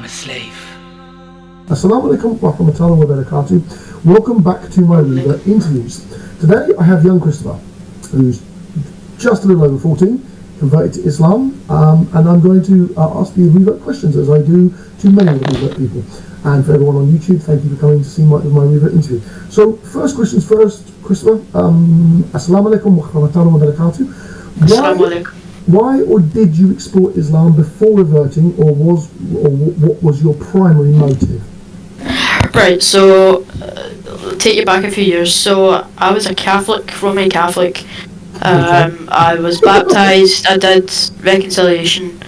am a slave. Assalamu alaikum wa rahmatullahi wa barakatuh. Welcome back to my Revert interviews. Today I have young Christopher, who's just a little over 14, converted to Islam, and I'm going to ask the Revert questions as I do to many of the Revert people. And for everyone on YouTube, thank you for coming to see my Revert interview. So first questions first, Christopher. Assalamu alaikum wa rahmatullahi wa barakatuh. Assalamu alaikum. Why or did you explore Islam before reverting, or what was your primary motive? Right, so take you back a few years. So I was a Catholic, Roman Catholic. I was baptised, I did reconciliation,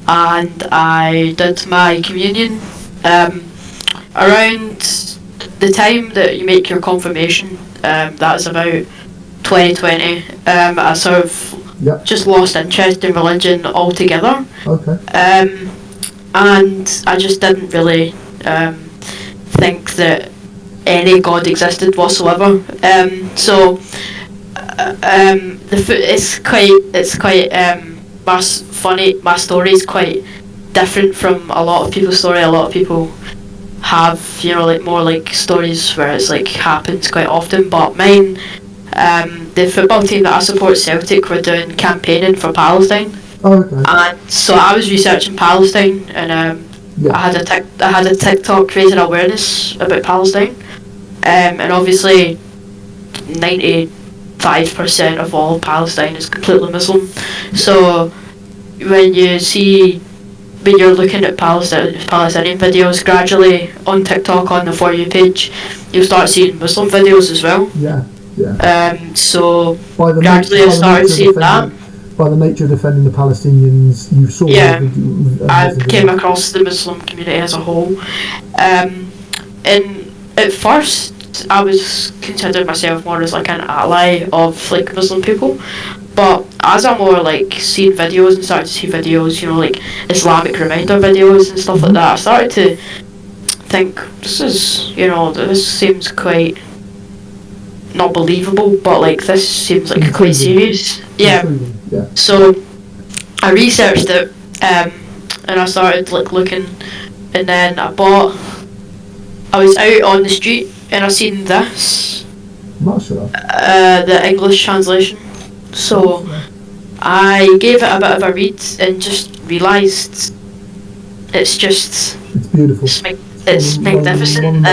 and I did my communion. Around the time that you make your confirmation, that was about 2020, I sort of just lost interest in religion altogether. Okay. And I just didn't really think that any God existed whatsoever. It's quite funny. My story is quite different from a lot of people's story. A lot of people have, more like stories where it's like happens quite often, but mine, the football team that I support, Celtic, were doing campaigning for Palestine. Oh, okay. And so I was researching Palestine, and I had a TikTok raising awareness about Palestine, and obviously 95% of all Palestine is completely Muslim. So when you're looking at Palestinian videos gradually on TikTok on the For You page, you'll start seeing Muslim videos as well. Yeah. So gradually I started seeing that. By the nature of defending the Palestinians, you saw. Yeah, I came across the Muslim community as a whole. And at first, I was considering myself more as like an ally of like Muslim people. But as I more like seeing videos and started to see videos, like Islamic reminder videos and stuff like that, I started to think this seems quite not believable, but like this seems like quite serious. Yeah. So I researched it, and I started like looking, and then I was out on the street and I seen this, the English translation. So I gave it a bit of a read and just realised it's beautiful. It's magnificent in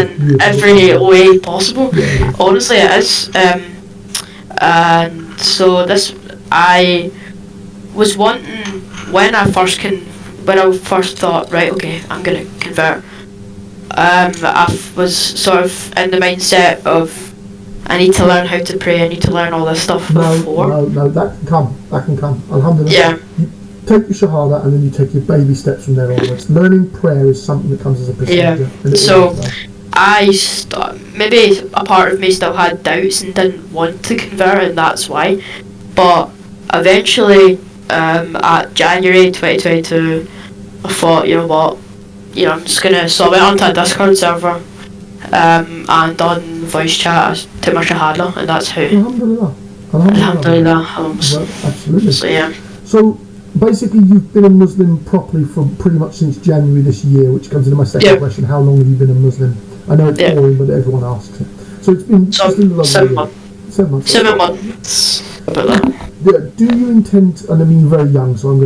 every way possible. Yeah. Honestly, it is. And so I was wanting when I first thought, right, okay, I'm gonna convert. I was sort of in the mindset of I need to learn how to pray. I need to learn all this stuff before. No, that can come. Alhamdulillah. Yeah. You take your shahada and then you take your baby steps from there onwards. Learning prayer is something that comes as a procedure. Yeah. So maybe a part of me still had doubts and didn't want to convert, and that's why. But eventually, at January 2022, I thought, you know what, I'm just gonna. So I went onto a Discord server, and on voice chat, I took my shahada, and that's how. Alhamdulillah. Absolutely. So yeah. So basically, you've been a Muslim properly for pretty much since January this year, which comes into my second question. How long have you been a Muslim? I know it's boring, but everyone asks it. So it's been 7 months. 7 months. 7 months. About that. Yeah, do you intend, and I mean you're very young, so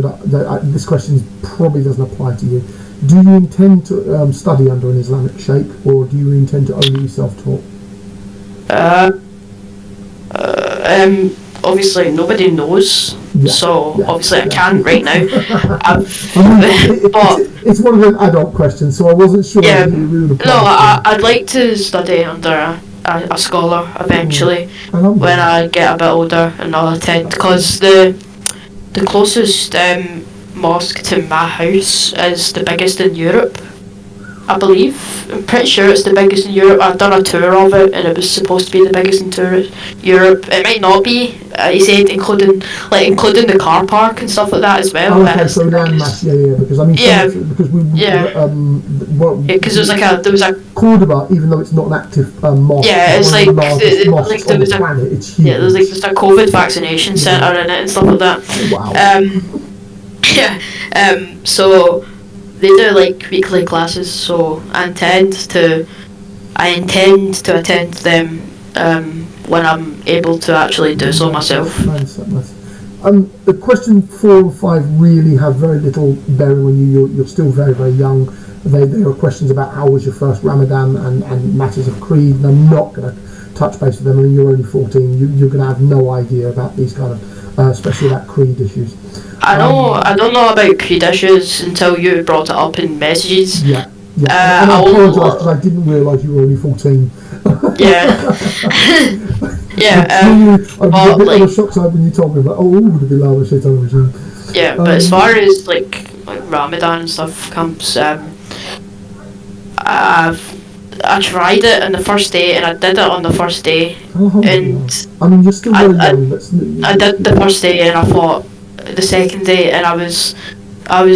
this question probably doesn't apply to you. Do you intend to study under an Islamic sheikh, or do you intend to only be self-taught? Obviously nobody knows, obviously I can't right now. But it's one of them adult questions, so I wasn't sure. Yeah, I'd like to study under a scholar eventually when I get a bit older, and I'll attend, because the closest mosque to my house is the biggest in Europe, I believe. I'm pretty sure it's the biggest in Europe. I've done a tour of it, and it was supposed to be the biggest in Europe. It might not be. He said including the car park and stuff like that as well. Oh, okay, so landmass, because I mean, because there was a Cordoba, even though it's not an active mosque. Yeah, it's like there was planet. It's huge. Yeah, there's like just a COVID vaccination centre in it and stuff like that. Wow. So they do like weekly classes, so I intend to attend them when I'm able to actually do so myself. Nice. The question 4 and 5 really have very little bearing on you. You're still very, very young. They are questions about how was your first Ramadan and matters of creed, and I'm not going to touch base with them. I mean, you're only 14. You're going to have no idea about these kind of, especially about creed issues. I don't know about creed issues until you brought it up in messages. Yeah. And I apologise because I didn't realise you were only 14. Yeah. I was a bit on the shock side when you told me about, the Bilal shit television. Yeah, but as far as like Ramadan and stuff comes, I tried it on the first day, and I did it on the first day. And I mean, you're still very young. I did the first day, and I fought the second day, and I was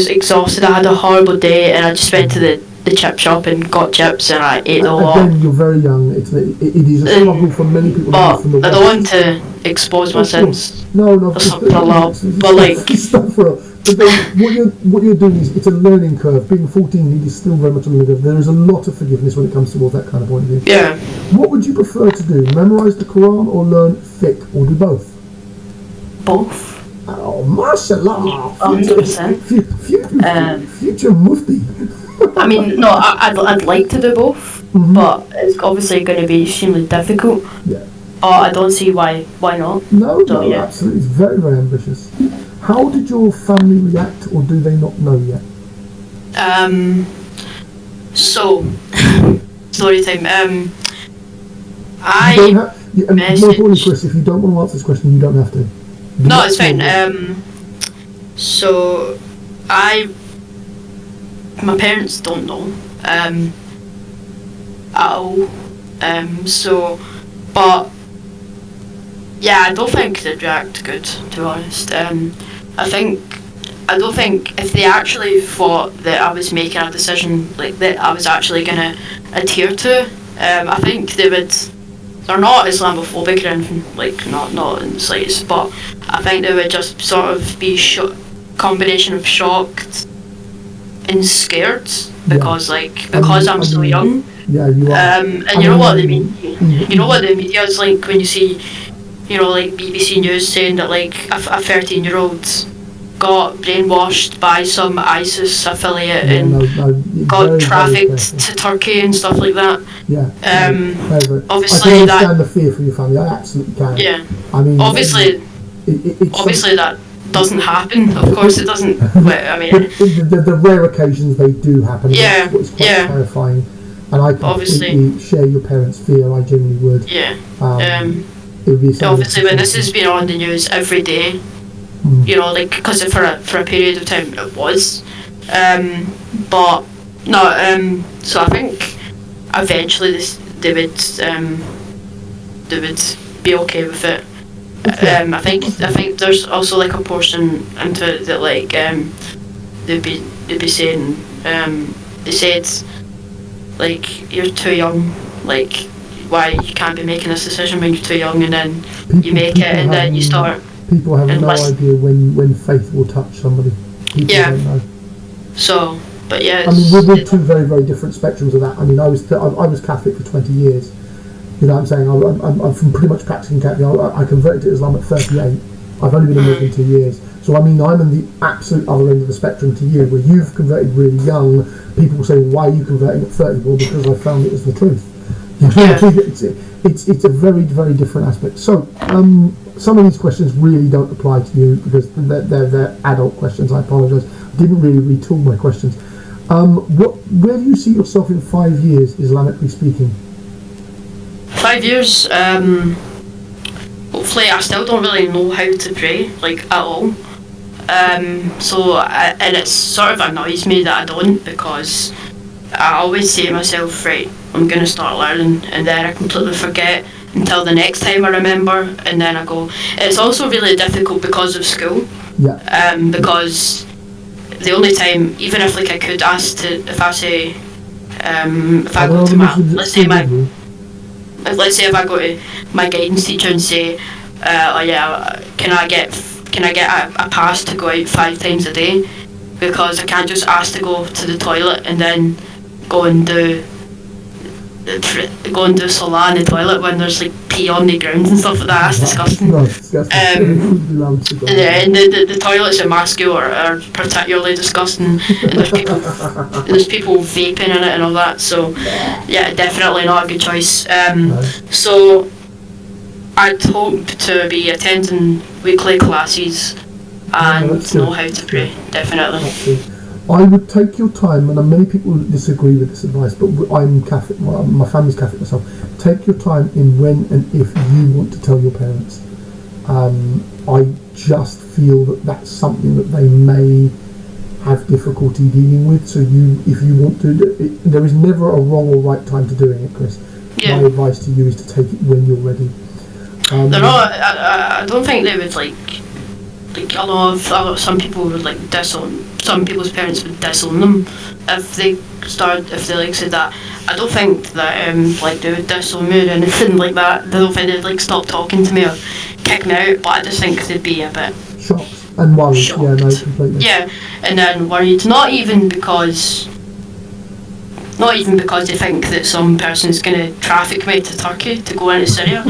exhausted. I had a horrible day, and I just went to the chip shop and got chips, and I ate a lot. Again, you're very young. It is a struggle for many people. But from the West. I don't want to expose my sins. No. But like, but then what you're doing is it's a learning curve. Being 14, it is still very much a learning curve. There is a lot of forgiveness when it comes towards that kind of point of view. Yeah. What would you prefer to do? Memorize the Quran or learn fiqh, or do both? Both. Oh, mashallah! 100%. Future mufti. I mean, no, I'd like to do both, but it's obviously going to be extremely difficult. Yeah. I don't see why not. No, absolutely. It's very, very ambitious. How did your family react, or do they not know yet? So, story time. More importantly, Chris, if you don't want to answer this question, you don't have to. No, it's fine. So, my parents don't know at all. But yeah, I don't think they'd react good, to be honest. I don't think if they actually thought that I was making a decision like that I was actually gonna adhere to, I think they would. They're not Islamophobic or anything, like not in the slightest, but I think they would just sort of be combination of shocked and scared because I'm so young. Yeah, you are. And you know what they mean. You know what the media is like when you see, like BBC News saying that like a 13-year-old got brainwashed by some ISIS affiliate and got trafficked to Turkey and stuff like that. Yeah. Obviously I can understand the fear for your family. I absolutely can. Yeah. I mean, obviously that doesn't happen. Of course, it doesn't. I mean, the rare occasions they do happen. Yeah. It's quite terrifying. And I completely share your parents' fear. I genuinely would. Yeah. It would be obviously, when this has been on the news every day, like because for a period of time it was, but no. So I think eventually they would be okay with it. I think there's also like a portion into it that like they'd be saying they said like you're too young, like why you can't be making this decision when you're too young, and then you make it and then you start. People have no idea when faith will touch somebody. People don't know. So, but yeah. I mean, we're two very, very different spectrums of that. I mean, I was Catholic for 20 years. You know what I'm saying? I'm from pretty much practicing Catholic. I converted to Islam at 38. I've only been a Muslim 2 years. So I mean, I'm on the absolute other end of the spectrum to you, where you've converted really young. People will say, why are you converting at 30? Well, because I found it was the truth. You know, it's a very, very different aspect. So some of these questions really don't apply to you because they're adult questions. I apologise. I didn't really retool my questions. Where do you see yourself in 5 years, Islamically speaking? 5 years, hopefully I still don't really know how to pray, like, at all. And it sort of annoys me that I don't, because I always say to myself, right, I'm going to start learning, and then I completely forget until the next time I remember, and then I go. It's also really difficult because of school. Yeah. Because the only time, even if like I could ask to, if I go to my, let's say if I go to my guidance teacher and say, can I get a pass to go out 5 times a day? because I can't just ask to go to the toilet and then go and do Salah in the toilet when there's like pee on the ground and stuff like that. That's disgusting. No, it's disgusting. And the toilets in my school are particularly disgusting, and there's people vaping in it and all that. So yeah, definitely not a good choice. So I'd hope to be attending weekly classes and know how to pray. Definitely. I would take your time, and many people disagree with this advice, but I'm Catholic, my family's Catholic myself. Take your time in when and if you want to tell your parents. I just feel that that's something that they may have difficulty dealing with, so if you want to, there is never a wrong or right time to doing it, Chris. Yeah. My advice to you is to take it when you're ready. They're not, I don't think they would like a lot of some people would like disown. Some people's parents would disown them if they said that. I don't think that like they would disown me or anything like that. I don't think they'd like stop talking to me or kick me out. But I just think they'd be a bit shocked and worried. Shocked. Yeah, no, completely. Yeah, and then worried. Not even because they think that some person is going to traffic me to Turkey to go into Syria,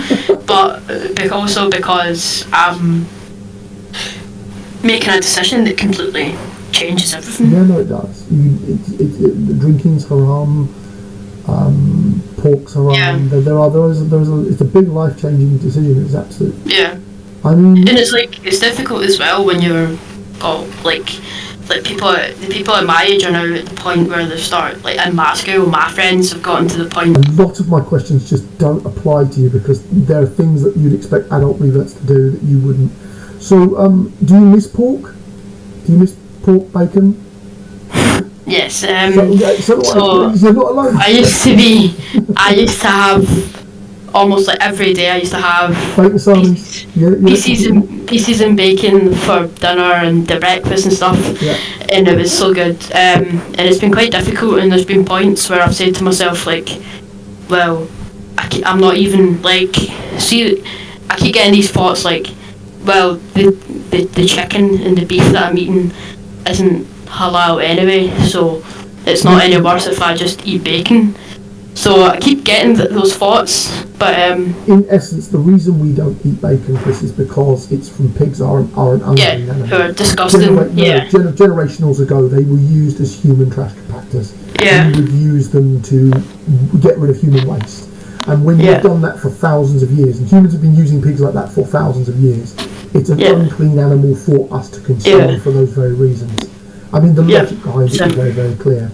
but also because I'm making a decision that completely changes everything. Yeah, no, it does. Drinking's haram, pork's haram. Yeah. It's a big life-changing decision. It's absolute. Yeah. I mean, and it's difficult as well when you're, the people at my age are now at the point where they start, like in my school, my friends have gotten to the point. A lot of my questions just don't apply to you because there are things that you'd expect adult reverts to do that you wouldn't. So, do you miss pork? Do you miss pork bacon? Yes. So you're not alone. I used to have almost like every day. I used to have bacon sardines, pieces and bacon for dinner and the breakfast and stuff, and it was so good. And it's been quite difficult, and there's been points where I've said to myself like, well, I'm not even like, see, I keep getting these thoughts like, well, the chicken and the beef that I'm eating isn't halal anyway, so it's not any worse if I just eat bacon. So I keep getting those thoughts, but in essence, the reason we don't eat bacon, Chris, is because it's from pigs aren't unclean animals. Who are disgusting. Generationals ago, they were used as human trash compactors. Yeah. And we would use them to get rid of human waste. And when you've done that for thousands of years, and humans have been using pigs like that for thousands of years, it's an unclean animal for us to consume for those very reasons. I mean, the logic behind it is very, very clear.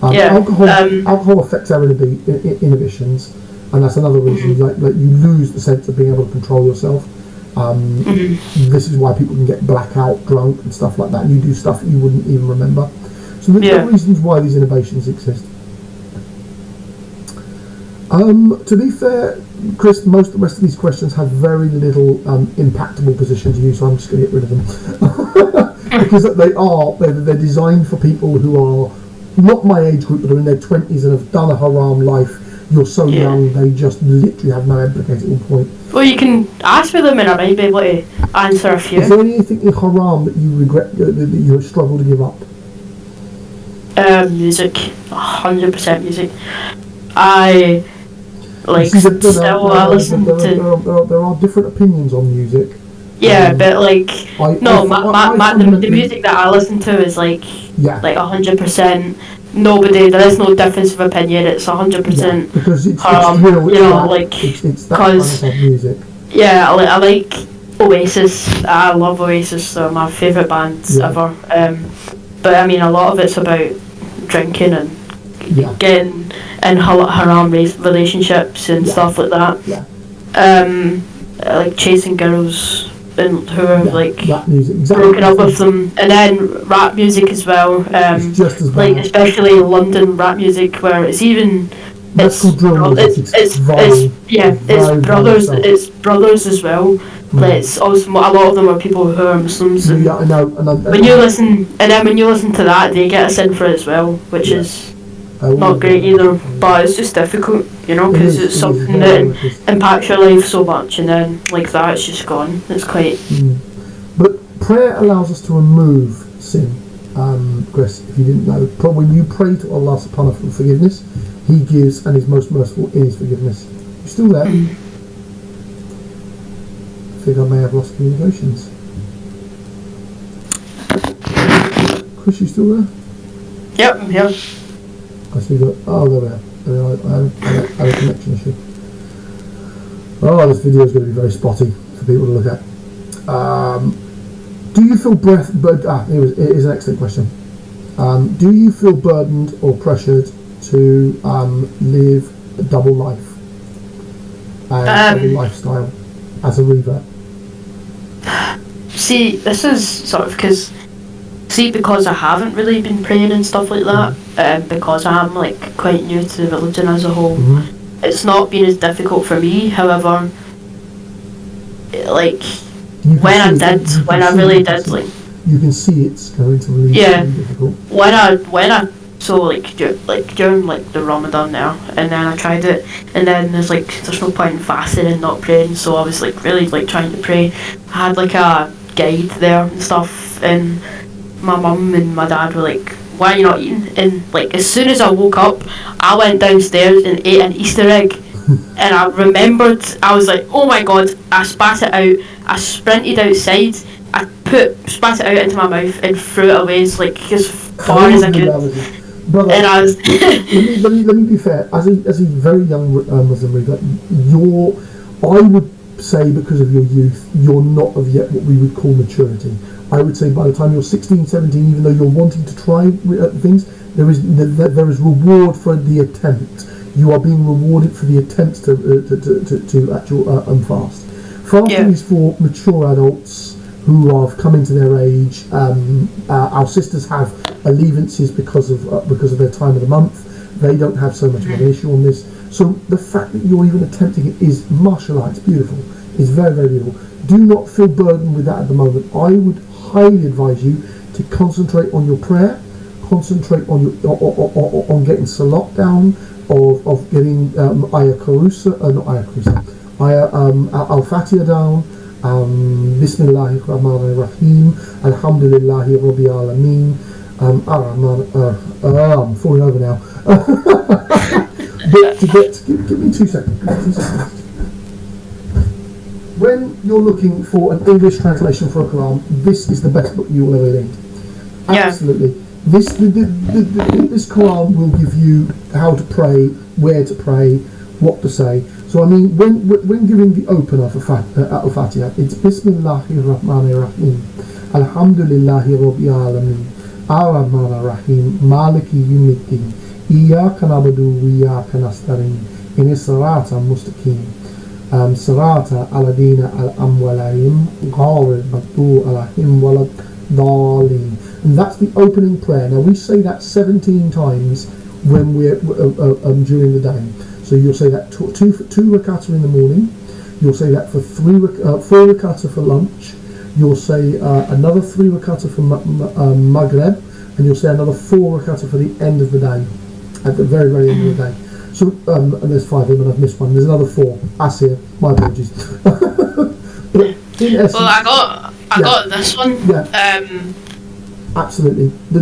Alcohol affects our inhibitions, and that's another reason. Like you lose the sense of being able to control yourself. This is why people can get blackout drunk and stuff like that. And you do stuff that you wouldn't even remember. So there are reasons why these innovations exist. To be fair, Chris, most of the rest of these questions have very little impactable position to you, so I'm just going to get rid of them. Because they're designed for people who are not my age group, but are in their 20s and have done a haram life. You're so young, they just literally have no implicating point. Well, you can ask for them and I might be able to answer a few. Is there anything in haram that you regret, that you struggle to give up? Music. 100% music. I listen to... There are different opinions on music. Yeah, but the music that I listen to is like 100%. There is no difference of opinion. It's 100%. Because it's real. It's that kind of music. Yeah, I like Oasis. I love Oasis. They're my favourite bands ever. But I mean, a lot of it's about drinking and getting in haram relationships and stuff like that. Yeah. Like chasing girls and who are rap music, broken up with them, and then rap music as well. It's just as bad. Especially London rap music, where it's even it's brothers as well. Like it's also a lot of them are people who are Muslims. And I know. When you listen to that, they get a sin for it as well, which is not great either. But it's just difficult, because it's something that impacts your life so much, and then like that, it's just gone. It's quite. But prayer allows us to remove sin. Chris, if you didn't know, when you pray to Allah subhanahu for forgiveness, He gives and is most merciful in His forgiveness. You still there? I think I may have lost communications. Chris, you still there? Yep, I'm here. I see that. Oh, there we are. I had a connection issue. Oh, this video is going to be very spotty for people to look at. Do you feel it is an excellent question. Do you feel burdened or pressured to live a double life, double lifestyle as a revert? See, this is sort of because I haven't really been praying and stuff like that, because I am like quite new to the religion as a whole. It's not been as difficult for me. However, like when I really did, you can see it's going to really be difficult. When I during like the Ramadan now, and then I tried it, and then there's no point in fasting and not praying, so I was like really like trying to pray. I had like a guide there and stuff, and my mum and my dad were like, "Why are you not eating?" And like as soon as I woke up, I went downstairs and ate an Easter egg. And I remembered, I was like, oh my god, I spat it out, I sprinted outside, I spat it out into my mouth and threw it away as far as I could. Brother, and I was let me be fair, as a very young Muslim reader, I would say because of your youth, you're not of yet what we would call maturity. I would say by the time you're 16, 17, even though you're wanting to try things, there is reward for the attempt. You are being rewarded for the attempts to actual fast. Fasting is for mature adults who have come into their age. Our sisters have allegiances because of their time of the month. They don't have so much of an issue on this. So the fact that you're even attempting it is, mashallah, it's beautiful. It's very, very beautiful. Do not feel burdened with that at the moment. I would highly advise you to concentrate on your prayer, concentrate on on getting salat down, of getting Al-Fatiha down, Bismillahir Rahmanir Rahim, Alhamdulillahi Rabbil Alameen, I'm falling over now. Give me 2 seconds. When you're looking for an English translation for a Quran, this is the best book you will ever read. Absolutely. This Quran will give you how to pray, where to pray, what to say. So I mean, when giving the opener for Al-Fatiha, it's Bismillahir Rahmanir Rahim, Alhamdulillahi Rabbil Alameen, Ar-Rahmanir Rahim, Maliki Yawmiddin, Iyyaka na'budu wa iyyaka nasta'in, Ihdinas siratal mustaqim, Sirata Alladhina al-Amwalaim, Ghayril Maghdubi alaihim waladdallin. And that's the opening prayer. Now we say that 17 times when we're during the day. So you'll say that two rakata in the morning. You'll say that for 4 rakata for lunch. You'll say another 3 rakata for Maghrib, and you'll say another 4 rakata for the end of the day, at the very, very end of the day. So and there's 5 of them, and I've missed one. There's another 4. Asir, my apologies. But in essence, well, I got this one. Yeah. Absolutely. The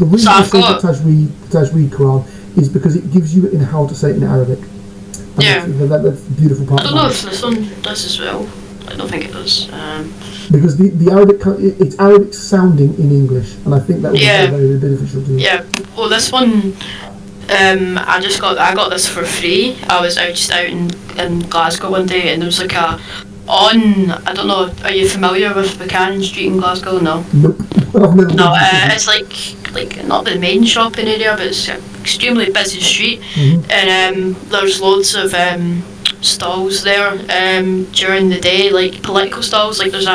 reason I say Tajweed Quran is because it gives you in how to say it in Arabic. And that's the beautiful part. I don't know if this one does as well. I don't think it does. Because the Arabic, it's Arabic sounding in English, and I think that would be very, very beneficial to you. Yeah. Well, this one, I got this for free. I was just out in Glasgow one day, and there was I don't know, are you familiar with Buchanan Street in Glasgow? No. Nope. No, it's like not the main shopping area, but it's an extremely busy street, and there's loads of stalls there during the day, like political stalls. Like there's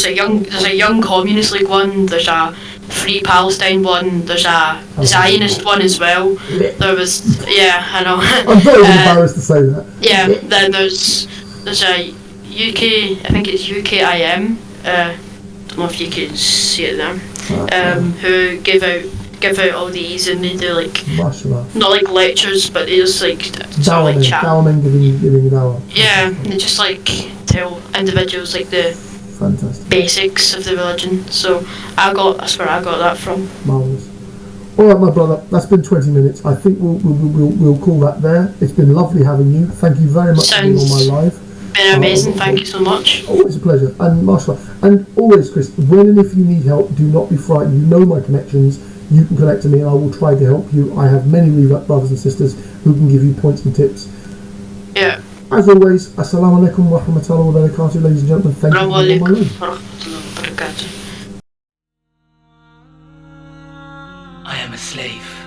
a young Communist League one. There's a Free Palestine one. There's a Zionist one as well. There was I know. I'm very embarrassed to say that. Yeah. Then there's a UK, I think it's UKIM, don't know if you can see it there, who give out all these, and they do not like lectures, but they just sort of chat. Dawah giving dawah. Yeah, they just tell individuals the Fantastic. basics of the religion. So that's where I got that from. Marvellous. All right, my brother, that's been 20 minutes. I think we'll call that there. It's been lovely having you. Thank you very much for being on my live. Been amazing. Thank you so much. Always a pleasure. And Marshall, and always, Chris, when and if you need help, do not be frightened. You know my connections. You can connect to me and I will try to help you. I have many Revert brothers and sisters who can give you points and tips. Yeah. As always, assalamu alaikum wa rahmatullahi wa barakatuh, ladies and gentlemen. Thank you for being on my live. I am a slave.